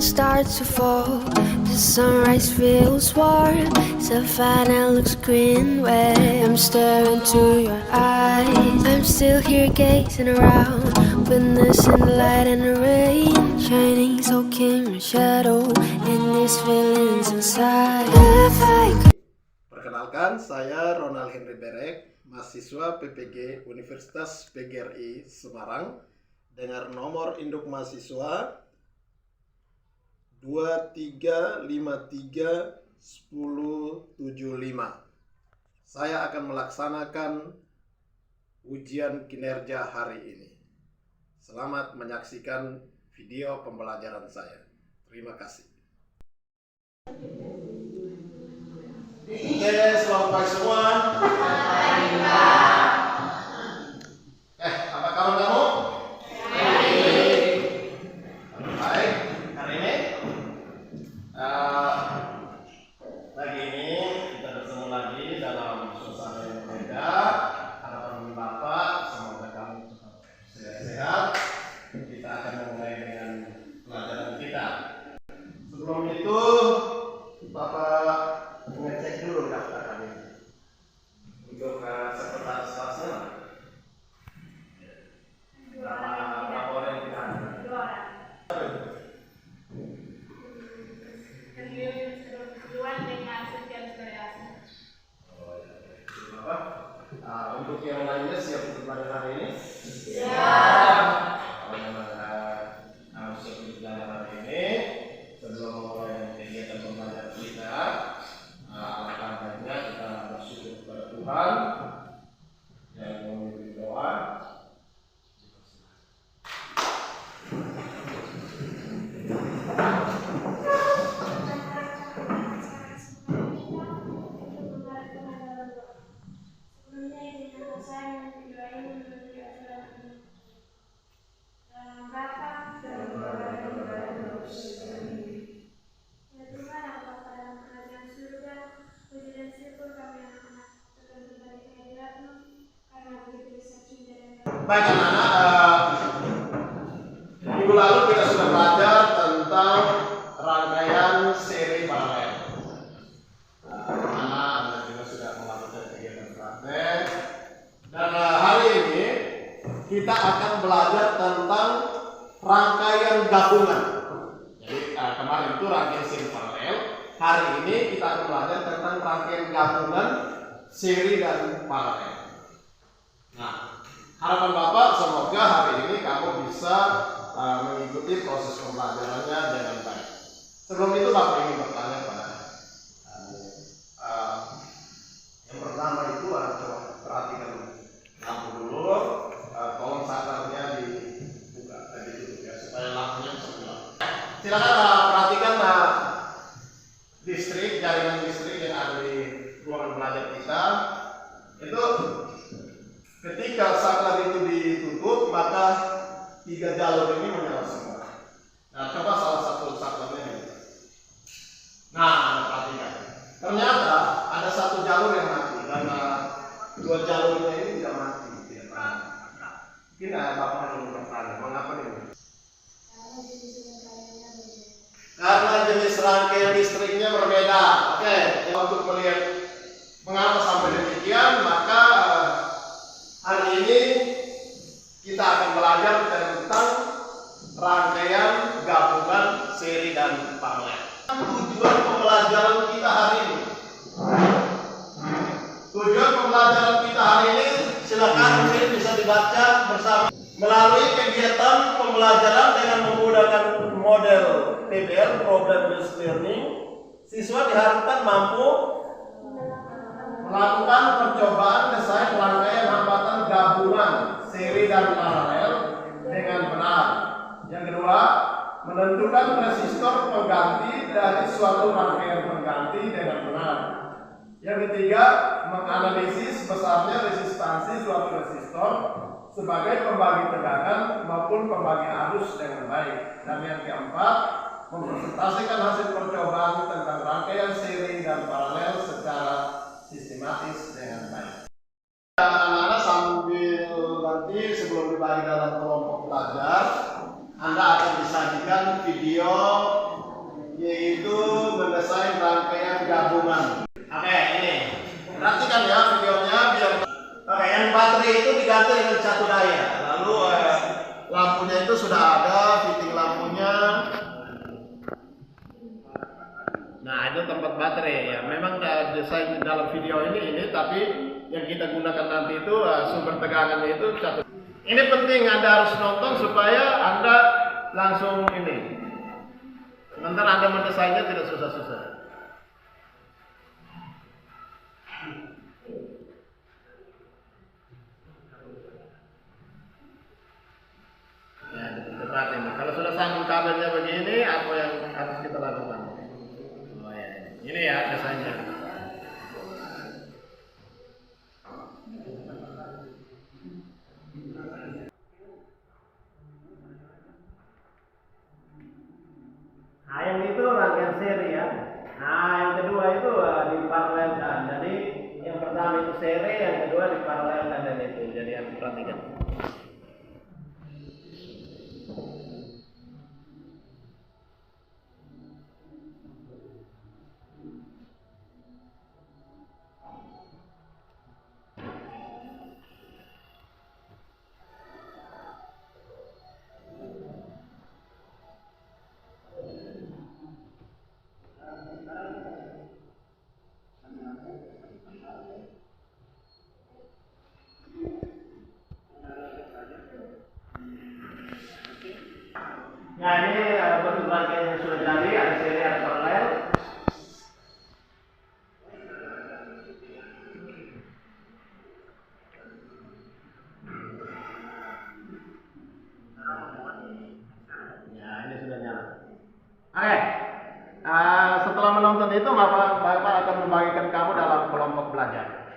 Starts to fall, the sunrise feels warm, savannah looks green where I'm staring to your eyes. I'm still here gazing around, witnessing the light and the rain, shining, soaking my shadow in these feelings inside. Perkenalkan, saya Ronald Henry Berek, mahasiswa PPG Universitas PGRI Semarang, dengan nomor induk mahasiswa 23531075. Saya akan melaksanakan ujian kinerja hari ini. Selamat menyaksikan video pembelajaran saya. Terima kasih. Oke, selamat pagi semua. Apa kabar kamu? Baik. Hari ini pagi ini kita bertemu lagi dalam suasana yang berbeda. Harapan Bapak semoga kamu tetap sehat. Kita akan memulai dengan pelajaran kita. Sebelum itu Bapak mengecek dulu daftar kami untuk sekretaris kelasnya. Berapa orang yang kita ada? 2 orang. Untuk yang lainnya siap untuk belajar hari ini? Siap. Kalau memang siap untuk belajar hari ini, sebelum memulai kegiatan pembelajaran kita, alangkah baiknya kita bersyukur kepada Tuhan yang memimpin doa. Baik anak-anak, minggu lalu kita sudah belajar tentang rangkaian seri paralel. Anda juga sudah melakukan kegiatan praktek. Dan hari ini kita akan belajar tentang rangkaian gabungan. Jadi kemarin itu rangkaian seri paralel. Hari ini kita akan belajar tentang rangkaian gabungan seri dan paralel. Nah, harapan Bapak semoga hari ini kamu bisa mengikuti proses pembelajarannya dengan baik. Sebelum itu Bapak ingin bertanya pada yang pertama itu coba perhatikan lampu dulu, tolong sakarnya dibuka tadi dulu ya supaya lampunya bisa nyala. Silakan perhatikan listrik, jaringan listrik yang ada di ruangan belajar kita. Itu ketika saklar itu ditutup, maka 3 jalur ini menyala semua. Nah, coba salah satu saklarnya ini. Nah, perhatikan. Ternyata ada 1 jalur yang mati dan 2 jalurnya ini tidak mati. Mungkin Bapak harus bertanya, mengapa ini? Karena jenis rangkaian listriknya berbeda. Oke, untuk melihat mengapa sampai demikian, maka hari ini kita akan belajar tentang rangkaian gabungan seri dan paralel. Tujuan pembelajaran kita hari ini. Tujuan pembelajaran kita hari ini silakan mungkin bisa dibaca bersama. Melalui kegiatan pembelajaran dengan menggunakan model PBL (Problem Based Learning), siswa diharapkan mampu melakukan percobaan desain rangkaian hambatan gabungan seri dan paralel dengan benar. Yang kedua, menentukan resistor pengganti dari suatu rangkaian pengganti dengan benar. Yang ketiga, menganalisis besarnya resistansi suatu resistor sebagai pembagi tegangan maupun pembagi arus dengan baik. Dan yang keempat, mempresentasikan hasil percobaan tentang rangkaian seri dan paralel secara sistematis dengan baik. Anak-anak sambil nanti sebelum dibagi dalam kelompok belajar, Anda akan disajikan video yaitu mendesain rangkaian gabungan. Oke, ini perhatikan ya videonya biar. Oke, yang baterai itu diganti dengan satu daya. Lalu lampunya itu sudah ada, fitting lampunya. Nah, itu tempat baterai ya. Memang desain dalam video ini, tapi yang kita gunakan nanti itu sumber tegangannya itu satu. Ini penting Anda harus nonton supaya Anda langsung ini. Nanti Anda mendesainnya tidak susah-susah. Ya, seperti ini. Kalau sudah sambung kabelnya begini, apa yang harus kita lakukan? Oh ya, ini ya desainnya. Nah, yang itu rangkaian seri ya. Nah, yang kedua itu diparalelkan. Jadi yang pertama itu seri, yang kedua diparalelkan dan itu. Jadi harus perhatikan. Nah, ini bentuk rangkaian yang sudah jadi, ada seri, ada paralel. Ya, ini sudah nyala. Oke, setelah menonton itu Bapak akan membagikan kamu dalam kelompok belajar.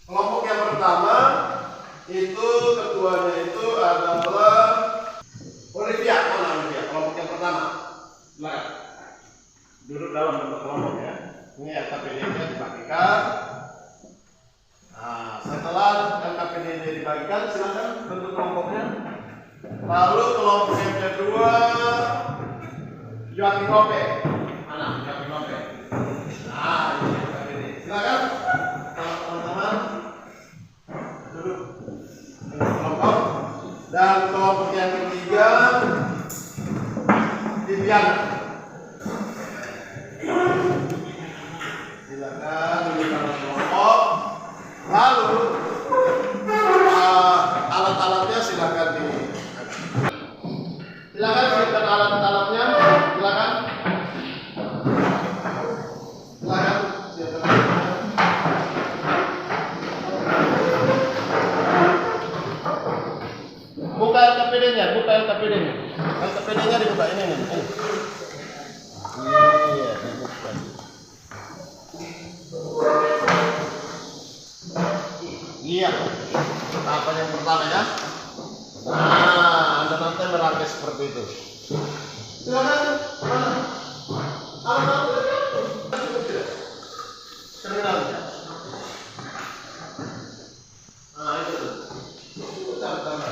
Kelompok yang pertama itu ketuanya itu adalah Olivia. Mana Olivia? Kelompok yang pertama. Silakan. Duduk dalam bentuk kelompok ya. Ini LKPD-nya dibagikan. Nah, setelah LKPD-nya dibagikan, silakan bentuk kelompoknya. Lalu kelompok yang kedua Joaquim Lope. Mana Joaquim Lope? Nah, ini LKPD. Silakan teman-teman duduk bentuk kelompok. Dan kelompok yang ketiga Viviana. Silakan duduk dalam kelompok. Lalu alat-alatnya silakan siapkan alat-alatnya. Silakan siapkan. Buka LKPD-nya. LKPD-nya dibuka ini. Iya, dibuka. Iya. Tahapan yang pertama ya. Nah, Anda nanti merangkai seperti itu. Silakan. Mana? Alat-alatnya. Terminalnya. Nah, itu. Pertama.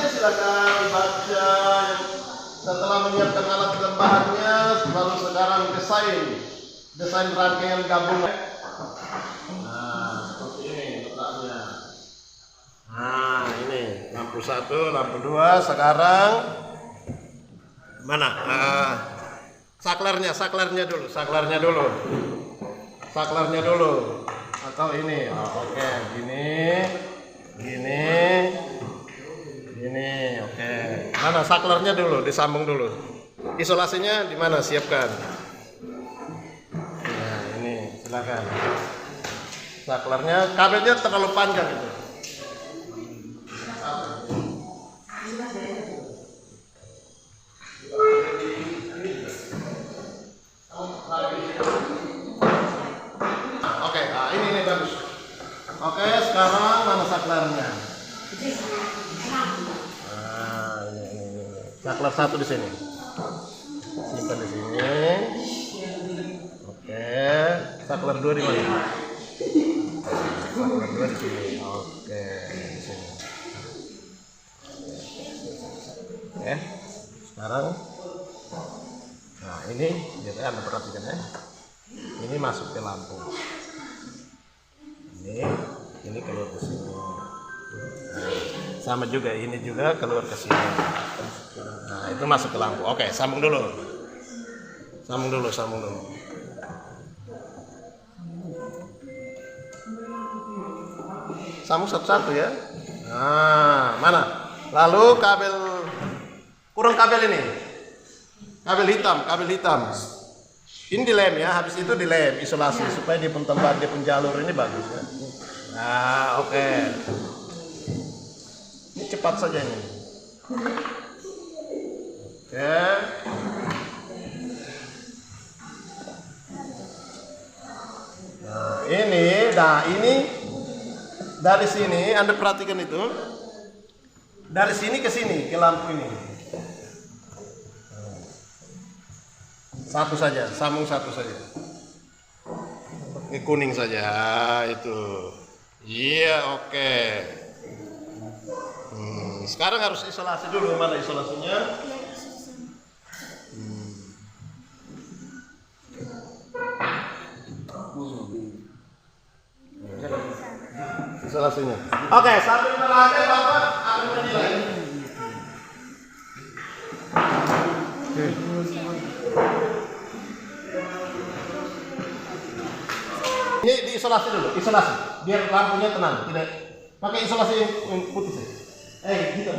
Silakan baca. Setelah menyiapkan alat dan bahannya, lalu sekarang desain rangkaian gabungan. Nah, seperti ini letaknya. Nah, ini lampu 1, lampu 2. Sekarang mana? Saklarnya dulu. atau ini. Oke, gini, oke. Mana saklarnya dulu, disambung dulu. Isolasinya di mana? Siapkan. Nah, ini silakan. Saklarnya, kabelnya terlalu panjang itu. Oke, nah ini bagus. Oke, sekarang mana saklarnya? Nah, ini. Saklar satu di sini. Simpan di sini. Oke, saklar dua di mana? Saklar dua di sini. Oke, di sini. Oke, sekarang. Nah, ini biar Anda perhatikan ya. Ini masuk ke lampu. Ini keluar ke sini. Nah, sama juga ini juga keluar ke sini. Nah, itu masuk ke lampu. Oke, sambung dulu. Sambung dulu. Sambung satu-satu ya. Nah, mana? Lalu kabel kurang kabel ini. Kabel hitam. Ini dilem ya, habis itu dilem isolasi supaya dia pun tempat, dia pun jalur ini bagus ya. Nah, oke. Ini cepat saja ini. Oke. Nah, ini dari sini Anda perhatikan itu. Dari sini ke sini, ke lampu ini. Satu saja, sambung satu saja. Ini kuning saja, itu. Iya, oke. Sekarang harus isolasi dulu. Mana isolasinya? Isolasinya. Oke, sambil melatih Bapak akan menilai. Ini diisolasi dulu, isolasi, biar lampunya tenang, tidak pakai isolasi yang putih saja. Gitu.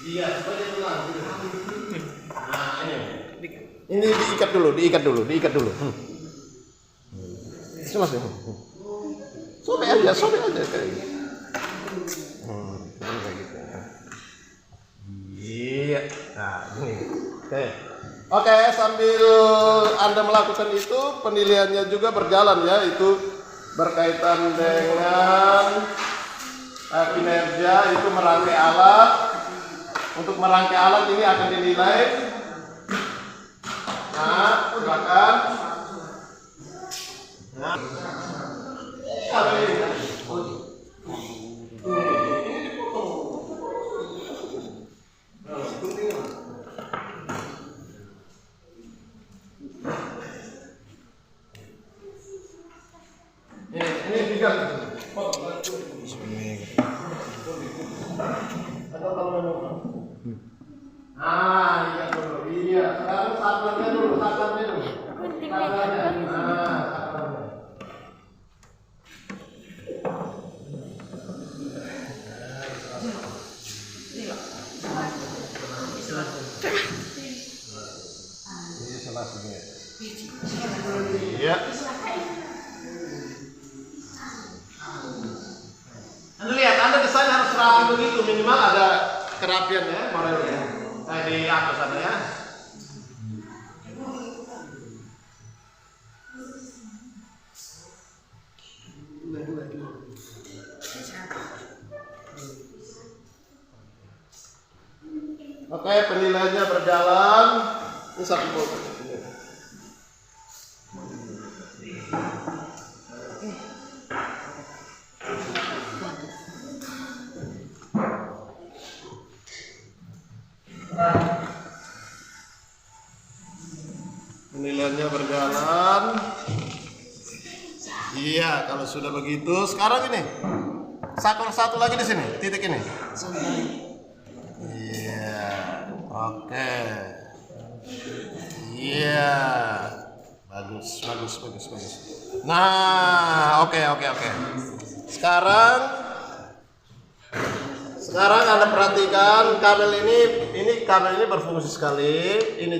Iya, supaya tenang. Nah, ini diikat dulu. Isolasi. Sobek aja kayak gitu. Kayak gitu. Iya, nah ini. Oke, sambil Anda melakukan itu, penilaiannya juga berjalan ya, itu berkaitan dengan kinerja, itu merangkai alat. Untuk merangkai alat ini akan dinilai. Nah, silakan. Nah, ini tiga. Atau kalau memang. Iya dulu. Iya. Sekarang saklarnya dulu. Iya. Anda lihat, Anda desain harus rapi begitu, minimal ada kerapian ya, modelnya. Di atas sana ya. Oke, penilaiannya berjalan. Ini satu bola. Penilaiannya berjalan. Iya, kalau sudah begitu, sekarang ini saklar satu lagi di sini, titik ini. Iya, oke. Iya, Bagus. Nah, oke. Sekarang Anda perhatikan kabel ini kabel ini berfungsi sekali. Ini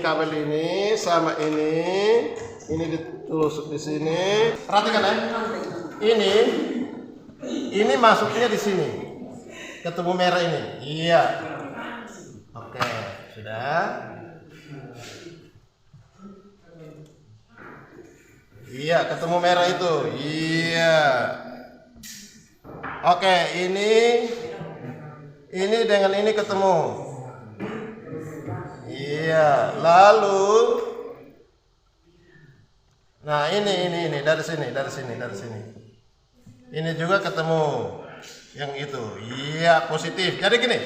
kabel ini sama ini ditelusuk di sini. Perhatikan ya. Ini masuknya di sini. Ketemu merah ini. Iya. Oke, sudah. Iya, ketemu merah itu. Iya. Oke, ini dengan ini ketemu. Iya, lalu nah ini dari sini. Ini juga ketemu yang itu. Iya, positif. Jadi gini,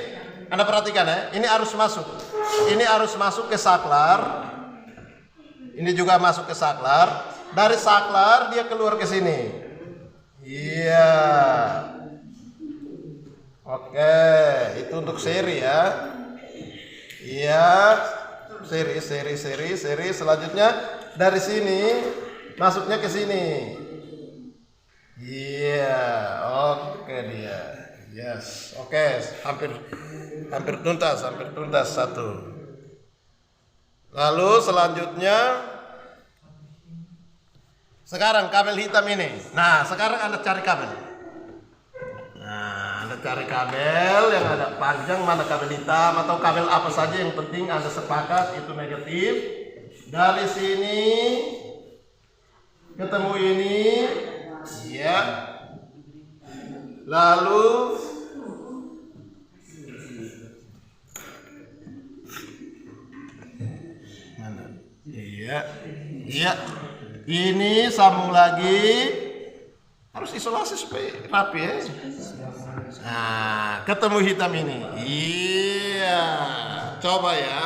Anda perhatikan ya, ini arus masuk. Ini arus masuk ke saklar. Ini juga masuk ke saklar. Dari saklar dia keluar ke sini. Iya. Oke, itu untuk seri ya. Iya, seri. Selanjutnya dari sini masuknya ke sini. Iya, oke dia. Yes, oke, hampir tuntas satu. Lalu selanjutnya sekarang kabel hitam ini. Nah, sekarang Anda cari kabel. Nah, Anda cari kabel yang ada panjang, mana kabel hitam atau kabel apa saja, yang penting Anda sepakat itu negatif. Dari sini ketemu ini, ya. Lalu mana? Iya. Ini sambung lagi. Harus isolasi supaya rapi ya. Nah, ketemu hitam ini. Iya. Coba ya.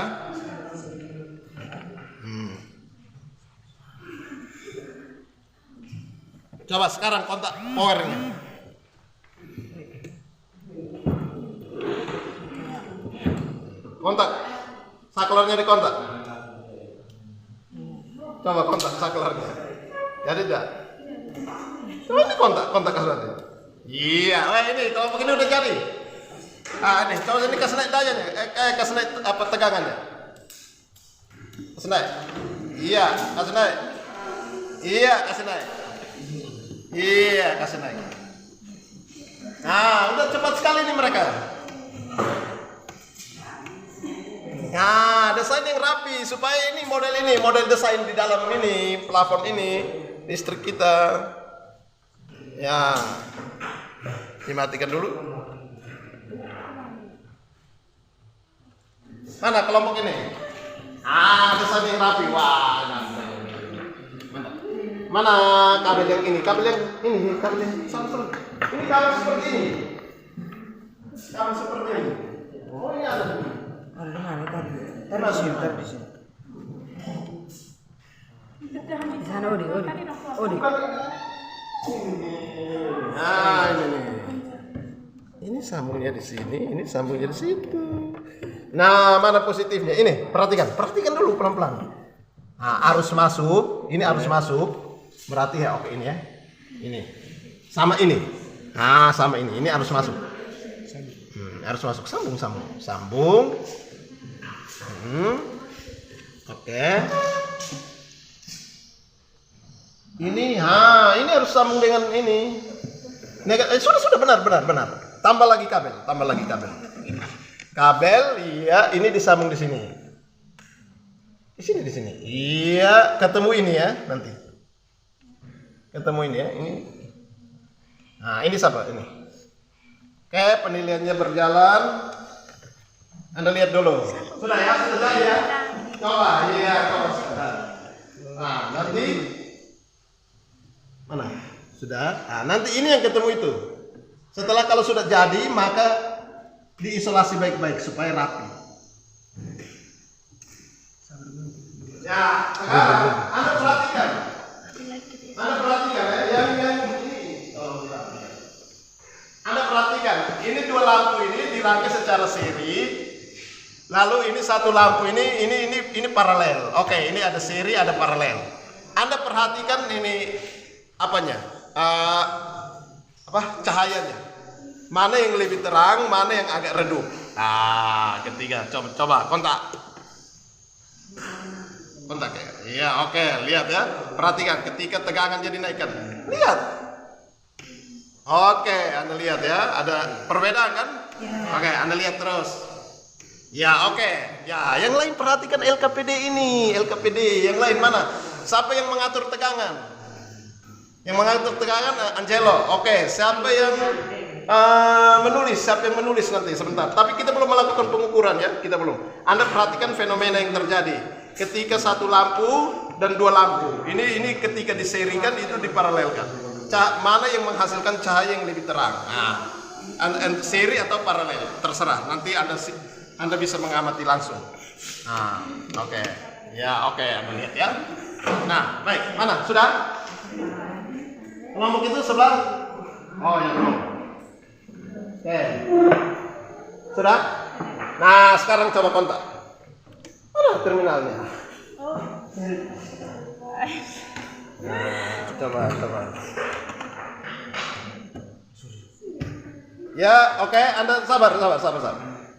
Coba sekarang kontak powernya. Kontak. Saklarnya dikontak. Coba kontak saklarnya. Jadi enggak? Coba ini kontak kasarnya. Iya, ini kalau begini udah jadi. Ini coba ini kasih naik dayanya, kasih naik apa tegangannya. Kasih naik. Iya, kasih naik. Iya, kasih naik. Iya, kasih naik. Nah, udah cepat sekali nih mereka. Nah, desain yang rapi supaya ini model desain di dalam ini, plafon ini, listrik kita. Ya, dimatikan dulu. Mana kelompok ini? Desain yang rapi. Wah, mana kabel yang ini? Kabel yang Samsung. Ini kabel seperti ini. Kabel seperti ini. Oh, ini ada. Ada di mana tadi? Taruh di sini. Di sana Odi. Nah, ini nih. Ini sambungnya di sini, ini sambungnya di situ. Nah, mana positifnya? Ini, perhatikan dulu pelan-pelan. Nah, arus masuk, ini arus masuk. Berarti ya, oke ini ya. Ini. Sama ini. Nah, sama ini arus masuk. Arus masuk, sambung. Oke. Ini harus sambung dengan ini. Sudah benar. Tambah lagi kabel. Kabel, iya, ini disambung di sini. Di sini. Iya, ketemu ini ya nanti. Ketemu ini ya, ini. Nah, ini siapa ini? Oke, penilaiannya berjalan. Anda lihat dulu. Sudah ya? Coba sebentar. Nah, nanti mana? Sudah. Nah, nanti ini yang ketemu itu. Setelah kalau sudah jadi, maka diisolasi baik-baik supaya rapi. Ya, sekarang Anda perhatikan ya, yang ini. Anda perhatikan, ini dua lampu ini dirangkai secara seri. Lalu ini satu lampu ini paralel. Oke, ini ada seri, ada paralel. Anda perhatikan ini apanya? Cahayanya. Mana yang lebih terang, mana yang agak redup. Nah, ketiga. Coba kontak ya. Iya, oke, lihat ya. Perhatikan ketika tegangan jadi naikkan. Lihat. Oke, Anda lihat ya, ada perbedaan kan? Oke, Anda lihat terus. Ya, oke. Ya, yang lain perhatikan LKPD ini, LKPD. Yang lain mana? Siapa yang mengatur tegangan? Yang mengatur tegangan Angelo. Oke, siapa yang menulis? Siapa yang menulis nanti sebentar. Tapi kita belum melakukan pengukuran ya, kita belum. Anda perhatikan fenomena yang terjadi ketika satu lampu dan dua lampu. Ini ketika diserikan itu diparalelkan. Mana yang menghasilkan cahaya yang lebih terang? Nah, seri atau paralel terserah. Nanti Anda bisa mengamati langsung. Nah, oke. Ya, oke, Anda lihat ya. Nah, baik. Mana? Sudah? Kelompok itu sebelah. Oh, ya belum. Oke. Sudah? Nah, sekarang coba kontak. Mana terminalnya? Nah, coba. Ya, oke. Anda sabar.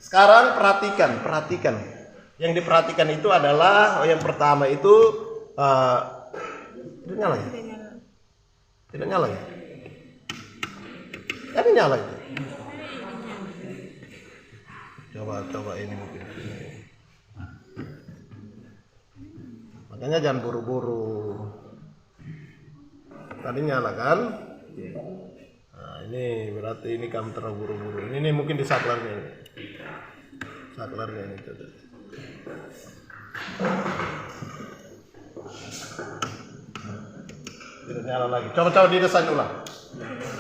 Sekarang perhatikan. Yang diperhatikan itu adalah yang pertama itu tidak nyala ya. Tapi nyala itu. Coba ini mungkin. Makanya jangan buru-buru. Tadi nyala kan? Nah, ini berarti ini kamu terlalu buru-buru. Ini mungkin di saklarnya ini. Saklarnya ini coba. Tidak nyala lagi. Coba didesain ulang.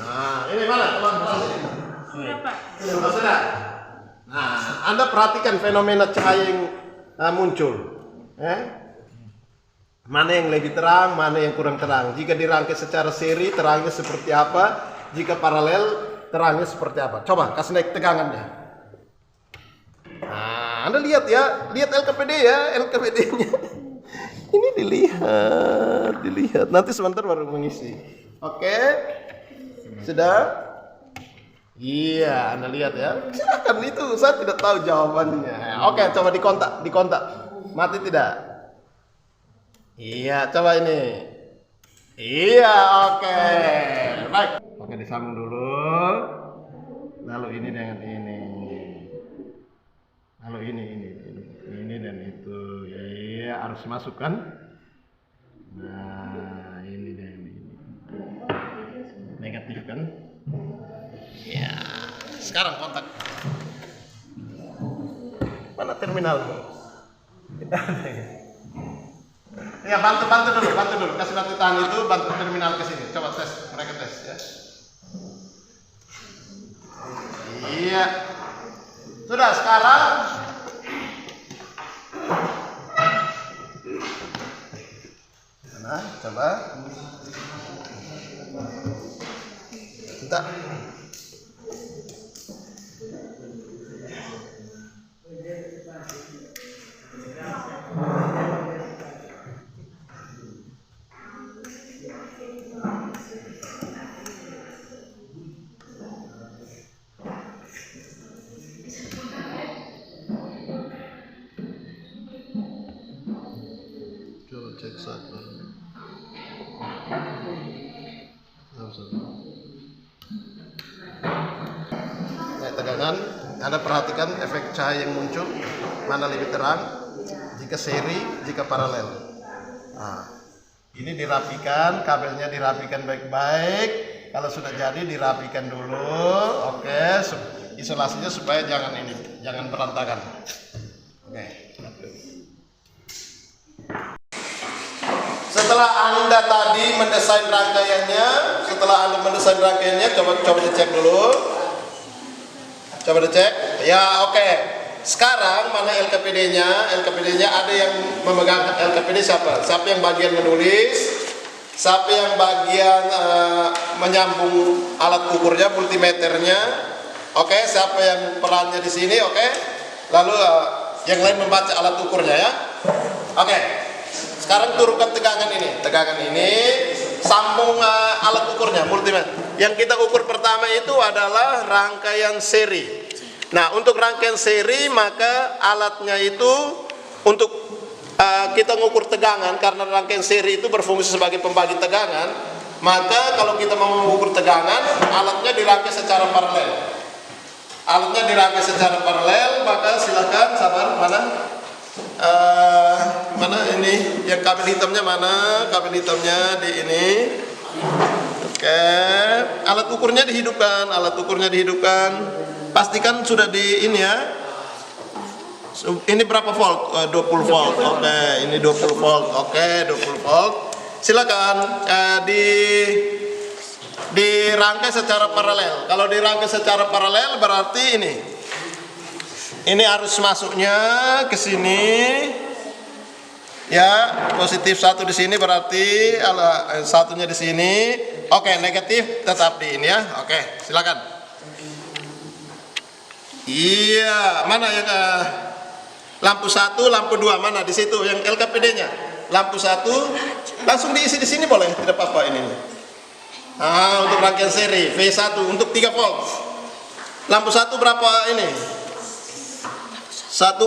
Nah, ini mana teman? Sudah. Nah, Anda perhatikan fenomena cahaya yang muncul. Mana yang lebih terang, mana yang kurang terang. Jika dirangkai secara seri, terangnya seperti apa. Jika paralel, terangnya seperti apa. Coba kasih naik tegangannya. Nah, Anda lihat ya, lihat LKPD ya, LKPD-nya. Ini dilihat. Nanti sebentar baru mengisi. Oke, sudah? Iya, Anda lihat ya. Silakan itu, saya tidak tahu jawabannya. Oke, coba dikontak. Mati tidak? Iya, coba ini. Iya, oke. Baik. Oke, disambung dulu. Lalu ini dengan ini. Lalu ini dan itu. Iya, harus masukkan. Nah, ini dan ini. Negatif kan? Ya, sekarang kontak. Mana terminal? Kita ada ya. Ya, bantu dulu. Kasih bantu tahan itu, bantu terminal ke sini. Coba tes, mereka tes ya. Iya. Sudah, sekarang mana? Coba. Bentar. Coba cek satu. Naik tegangan, Anda perhatikan efek cahaya yang muncul, mana lebih terang, jika seri, jika paralel. Nah, ini dirapikan, kabelnya dirapikan baik-baik. Kalau sudah jadi dirapikan dulu, oke, isolasinya supaya jangan berantakan. Oke. Setelah Anda tadi mendesain rangkaiannya, coba dicek dulu. Coba dicek. Ya, oke. Sekarang mana LKPD-nya? LKPD-nya ada yang memegang LKPD siapa? Siapa yang bagian menulis? Siapa yang bagian menyambung alat ukurnya, multimeternya? Oke, siapa yang perannya di sini? Oke. Lalu Yang lain membaca alat ukurnya ya. Oke. Sekarang turunkan tegangan ini. Tegangan ini sambung alat ukurnya multimeter. Yang kita ukur pertama itu adalah rangkaian seri. Nah, untuk rangkaian seri maka alatnya itu untuk kita mengukur tegangan, karena rangkaian seri itu berfungsi sebagai pembagi tegangan. Maka kalau kita mau mengukur tegangan, alatnya dirangkai secara paralel. Alatnya dirangkai secara paralel, maka silakan sabar, mana ini yang kabel hitamnya, mana kabel hitamnya di ini. Oke, alat ukurnya dihidupkan, pastikan sudah di ini ya. Ini berapa volt? 20 volt. Oke, ini 20 volt. Oke, 20 volt. Silakan dirangkai secara paralel. Kalau dirangkai secara paralel berarti ini arus masuknya ke sini. Ya, positif satu di sini berarti satunya di sini. Oke, negatif tetap di ini ya. Oke, silakan. Iya, mana yang lampu 1, lampu 2 mana di situ yang LKPD-nya? Lampu 1 langsung diisi di sini boleh, tidak apa-apa ini. Untuk rangkaian seri V1 untuk 3 volt. Lampu 1 berapa ini? 1,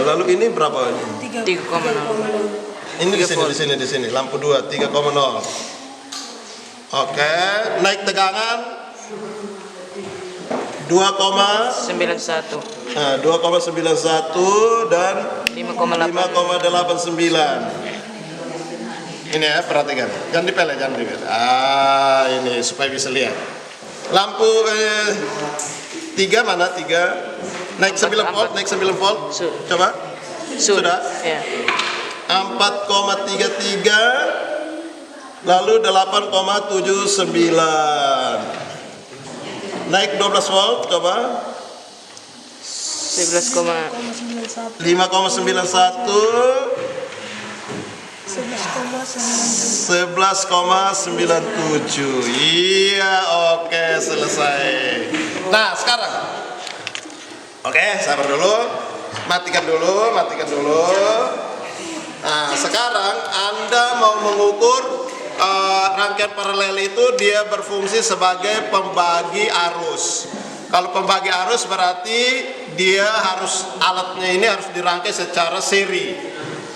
lalu ini berapa ini? 3,0. Ini di sini lampu 2 3,0. Oke, naik tegangan 2,91 dan 5,89. Ini ya, perhatikan. Jangan dipele. Ini supaya bisa lihat. Lampu 3 mana? 3 naik 9 volt, Coba. Sudah? Ya. 4,33 lalu 8,79. Naik 12 volt, coba. 5,91 11,97. Iya, oke, selesai. Nah, sekarang oke, sabar dulu. Matikan dulu. Nah, sekarang Anda mau mengukur rangkaian paralel itu dia berfungsi sebagai pembagi arus. Kalau pembagi arus berarti dia alatnya ini harus dirangkai secara seri.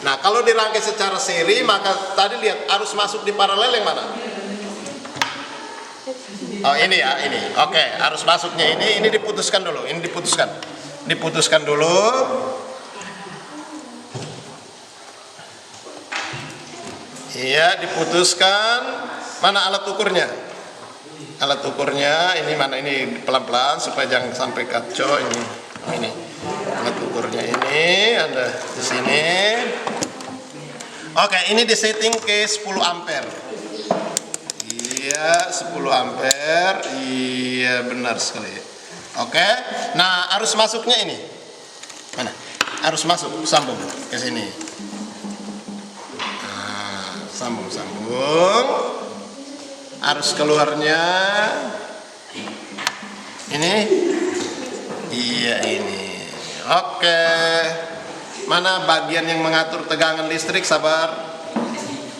Nah, kalau dirangkai secara seri maka tadi lihat arus masuk di paralel yang mana? Oh, ini ya, ini. Oke, arus masuknya ini diputuskan dulu. Diputuskan dulu. Iya, diputuskan. Mana alat ukurnya? Alat ukurnya ini mana? Ini pelan-pelan supaya jangan sampai kacau ini. Alat ukurnya ini ada di sini. Oke, ini disetting ke 10 ampere. Iya, 10 ampere. Iya, benar sekali. Oke. Nah, arus masuknya ini. Mana? Arus masuk sambung ke sini. Sambung. Arus keluarnya ini. Iya, ini. Oke. Mana bagian yang mengatur tegangan listrik, sabar.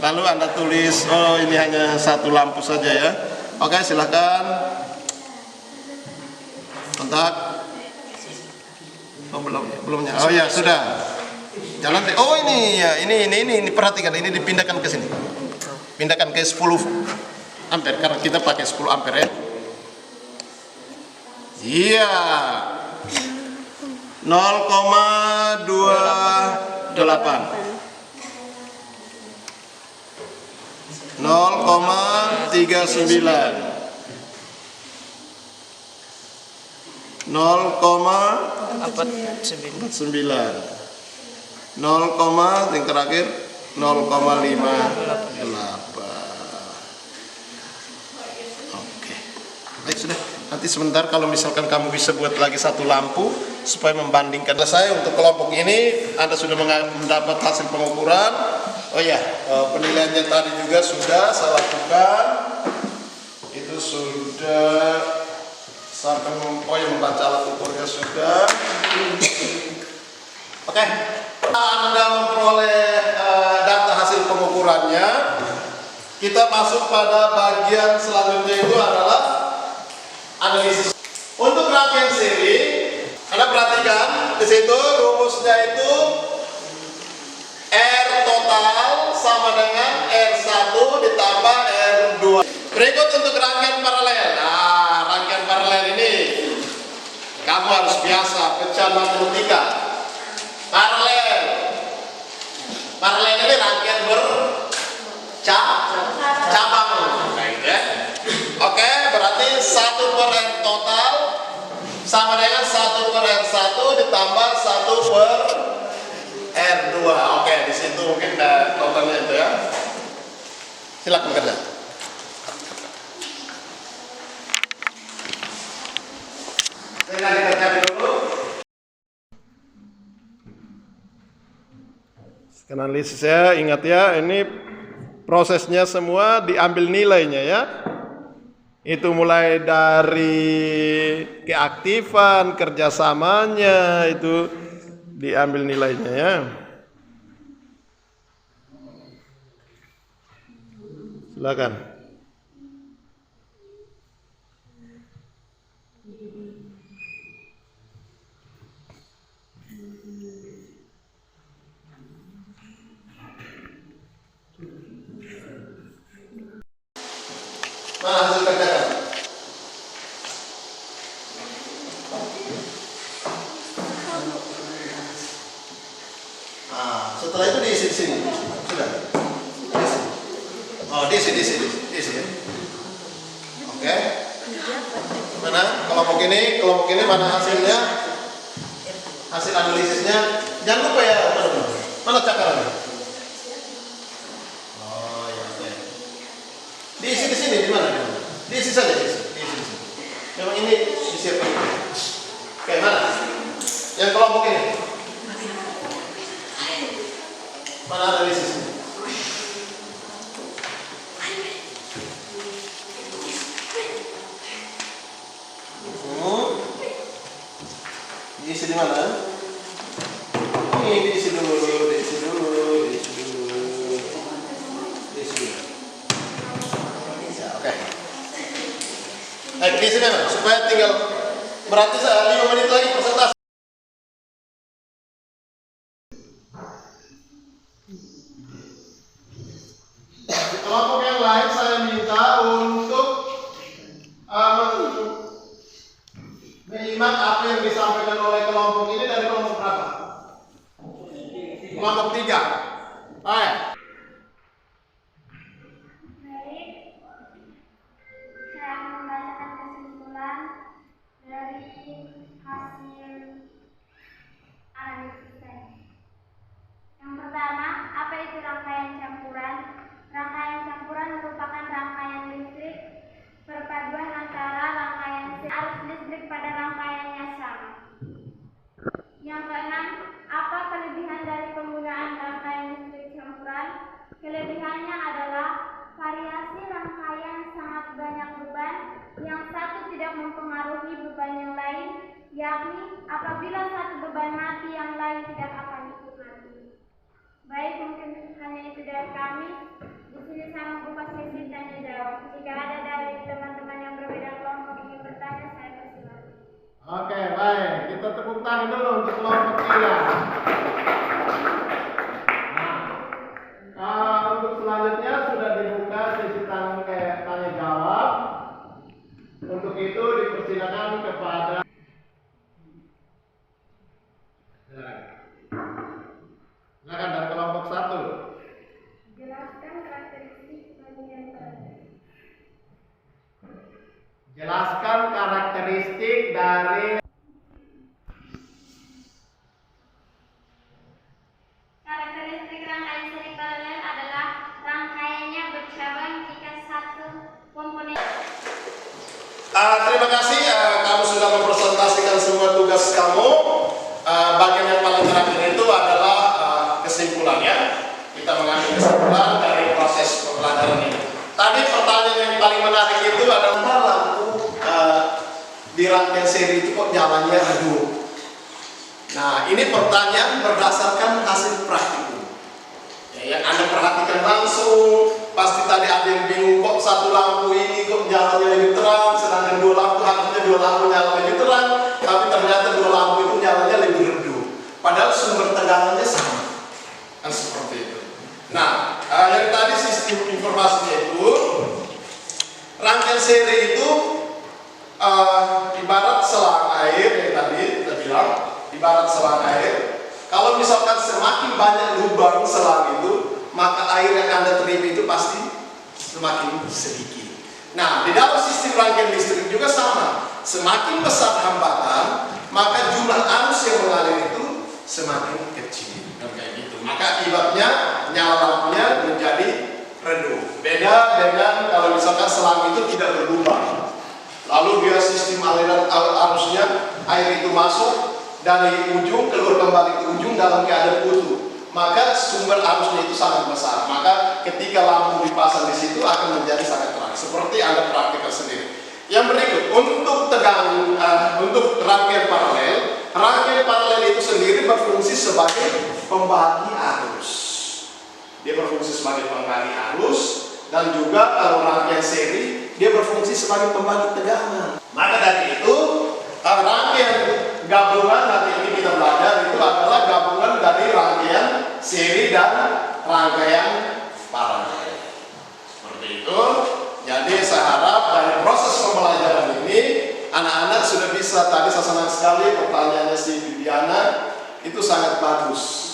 Lalu Anda tulis, oh ini hanya satu lampu saja ya. Oke, silakan. Kontak. Oh, belumnya. Oh ya, sudah. Jalan. Oh ini ya, ini perhatikan, ini dipindahkan ke sini. Pindahkan ke 10 ampere karena kita pakai 10 ampere ya. Iya. 0,28. 0,39. 0,49. 0, yang terakhir 0,58. Oke. Baik, sudah. Nanti sebentar kalau misalkan kamu bisa buat lagi satu lampu supaya membandingkan. Saya untuk kelompok ini Anda sudah mendapat hasil pengukuran. Oh ya, penilaiannya tadi juga sudah saya lakukan. Itu sudah Sampai membaca alat ukurnya sudah. Oke. Anda memperoleh data hasil pengukurannya. Kita masuk pada bagian selanjutnya, itu adalah analisis. Untuk rangkaian seri, Anda perhatikan di situ rumusnya itu R total sama dengan R1 ditambah R2. Berikut untuk rangkaian paralel. Nah, rangkaian paralel ini kamu harus biasa pecah matematika. Paralel ini rangkaian bercabang. Baik ya. Oke, berarti 1 per R total sama dengan 1 per R1 ditambah 1 per R2. Oke, di situ mungkin totalnya itu ya. Silakan bekerja. Saya kerja dulu. Analisisnya ingat ya, ini prosesnya semua diambil nilainya ya. Itu mulai dari keaktifan, kerjasamanya, itu diambil nilainya ya. Silakan. Mana hasil kerja kamu? Nah, setelah itu diisi di sini. Sudah. Diisi. Oh, diisi ya. Oke. Mana kelompok ini mana hasilnya? Hasil analisisnya. Jangan lupa ya, teman-teman. Mana cakarannya? Oh, ya, oke. Diisi di sini, di mana? Diisi saja, diisi di sini. Memang ini disiapkan. Oke, mana? Yang kelompok ini. Mana ada di sini? Diisi di mana? Ini diisi dulu. Ya, oke. Diisi memang supaya tinggal berarti 5 menit lagi presentasi. Kelompok yang lain saya minta untuk menyimak apa yang disampaikan oleh kelompok ini dari kelompok berapa? Kelompok 3. Baik. Saya membacakan kesimpulan dari hasil analisis saya. Yang pertama, apa itu rangkaian campuran? Rangkaian campuran merupakan rangkaian listrik perpaduan antara rangkaian arus listrik pada rangkaiannya sama. Yang keenam, apa kelebihan dari penggunaan rangkaian listrik campuran? Kelebihannya adalah variasi rangkaian sangat banyak beban, yang satu tidak mempengaruhi beban yang lain, yakni apabila satu beban mati, yang lain tidak akan ikut mati. Baik, mungkin hanya itu dari kami. Di sini saya membuka sesi tanya jawab. Jika ada dari teman-teman yang berbeda kelompok ingin bertanya, saya persilakan. Oke, baik. Kita tepuk tangan dulu untuk kelompok 3. Nah, untuk selanjutnya sudah dibuka sesi tanya jawab. Untuk itu dipersilakan kepada silakan dari kelompok 1. Jelaskan karakteristik bagian paralel. Jelaskan karakteristik dari Karakteristik rangkaian seri paralel adalah rangkaiannya bercabang jika satu komponen. Terima kasih kamu sudah mempresentasikan semua tugas kamu. Bagian yang paling terakhir itu adalah kesimpulannya. Kita mengambil kesimpulan dari proses pembelajaran ini. Tadi pertanyaan yang paling menarik itu adalah lampu di rangkaian seri itu kok jalannya redup? Nah, ini pertanyaan berdasarkan hasil praktikum. Ya, yang Anda perhatikan langsung, pasti tadi ada yang bingung kok satu lampu ini kok jalannya lebih terang, sedangkan dua lampu harusnya dua lampu nyala lebih terang, tapi ternyata dua lampu itu jalannya lebih redup. Padahal sumber tegangannya sama, kan seperti itu. Nah, yang tadi sistem informasinya itu, rangkaian seri itu ibarat selang air yang tadi kita bilang, ibarat selang air. Kalau misalkan semakin banyak lubang selang itu, maka air yang Anda terima itu pasti semakin sedikit. Nah, di dalam sistem rangkaian listrik juga sama. Semakin besar hambatan, maka jumlah arus yang mengalir itu semakin kecil. Kayak gitu. Maka akibatnya nyala lampunya menjadi redup. Beda dengan kalau misalkan selang itu tidak berlubang. Lalu dia sistem aliran arusnya, air itu masuk dari ujung keluar kembali ke ujung dalam keadaan utuh. Maka sumber arusnya itu sangat besar. Maka ketika lampu dipasang di situ akan menjadi sangat terang. Seperti Anda praktikkan sendiri. Yang berikut, untuk rangkaian paralel itu sendiri berfungsi sebagai pembagi arus. Dia berfungsi sebagai pembagi arus, dan juga kalau rangkaian seri dia berfungsi sebagai pembagi tegangan. Maka dari itu rangkaian gabungan nanti ini kita belajar itu adalah gabungan dari rangkaian seri dan rangkaian paralel. Seperti itu. Jadi saya harap dari proses pembelajaran ini anak-anak sudah bisa, tadi saya senang sekali pertanyaannya si Bibiana itu sangat bagus.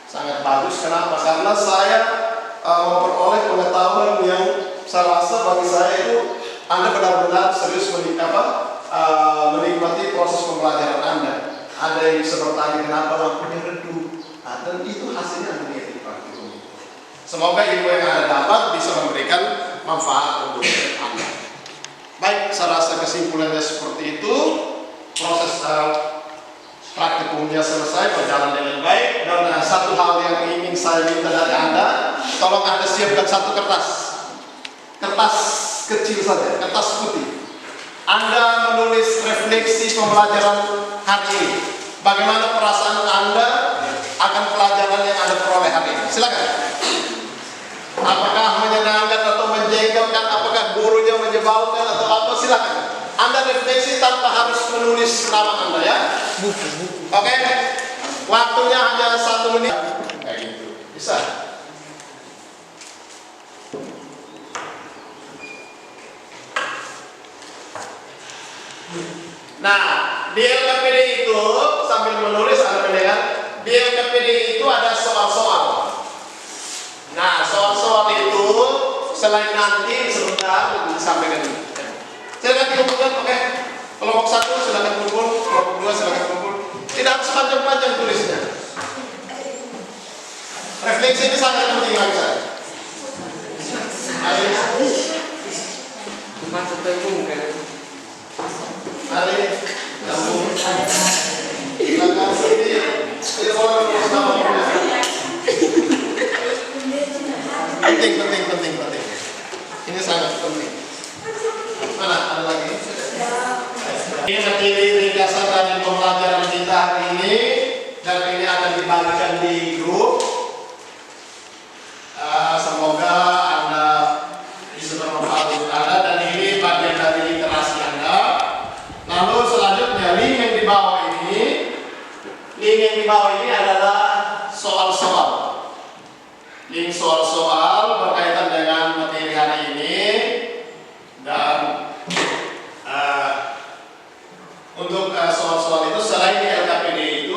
Sangat bagus, kenapa? Karena saya memperoleh pengetahuan yang saya rasa bagi saya itu Anda benar-benar serius menikmati proses pembelajaran Anda. Ada yang bisa bertanya kenapa lampunya redup, dan itu hasilnya Anda lihat di praktikum. Semoga ilmu yang Anda dapat bisa memberikan manfaat untuk Anda. Baik, saya rasa kesimpulannya seperti itu. Proses praktikumnya selesai, berjalan dengan baik. Dan satu hal yang ingin saya minta dari Anda, tolong Anda siapkan satu kertas kecil saja, kertas putih. Anda menulis refleksi pembelajaran hari ini. Bagaimana perasaan Anda akan pelajaran yang Anda peroleh hari ini? Silakan. Apakah menyenangkan atau menjengkelkan? Apakah gurunya menyebalkan atau apa? Silakan. Anda refleksi tanpa harus menulis nama Anda ya. Oke. Waktunya hanya 1 menit. Kayak gitu. Bisa. Nah, di LKPD itu sambil menulis Anda melihat di LKPD itu ada soal-soal. Nah, soal-soal itu selain nanti sebentar disampaikan ini. Silakan dikumpulkan, oke? Kelompok 1 silakan kumpul, kelompok 2 silakan kumpul. Tidak harus panjang-panjang tulisnya. Refleksi ini sangat penting bagi saya. Hari kamu silakan sendiri. Penting. Ini sangat penting. Mana ada lagi? Ini materi ringkasan dari pembelajaran kita hari ini, dan ini akan dibagikan di grup. Semoga Anda bisa bermanfaat untuk Anda, dan ini bagian dari literasi Anda. Lalu selanjutnya link yang di bawah ini adalah soal-soal. Link soal-soal berkaitan dengan materi hari ini, dan untuk soal-soal itu selain di LKPD itu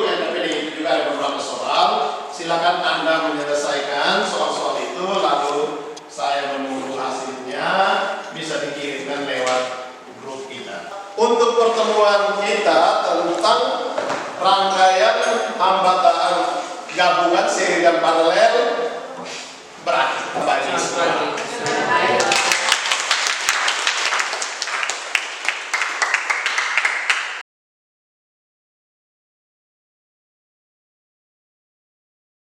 juga ada beberapa soal. Silakan Anda menyelesaikan soal-soal itu, lalu saya menunggu hasilnya bisa dikirimkan lewat grup kita. Untuk pertemuan kita tentang rangkaian hambatan gabungan seri dan paralel berakhir.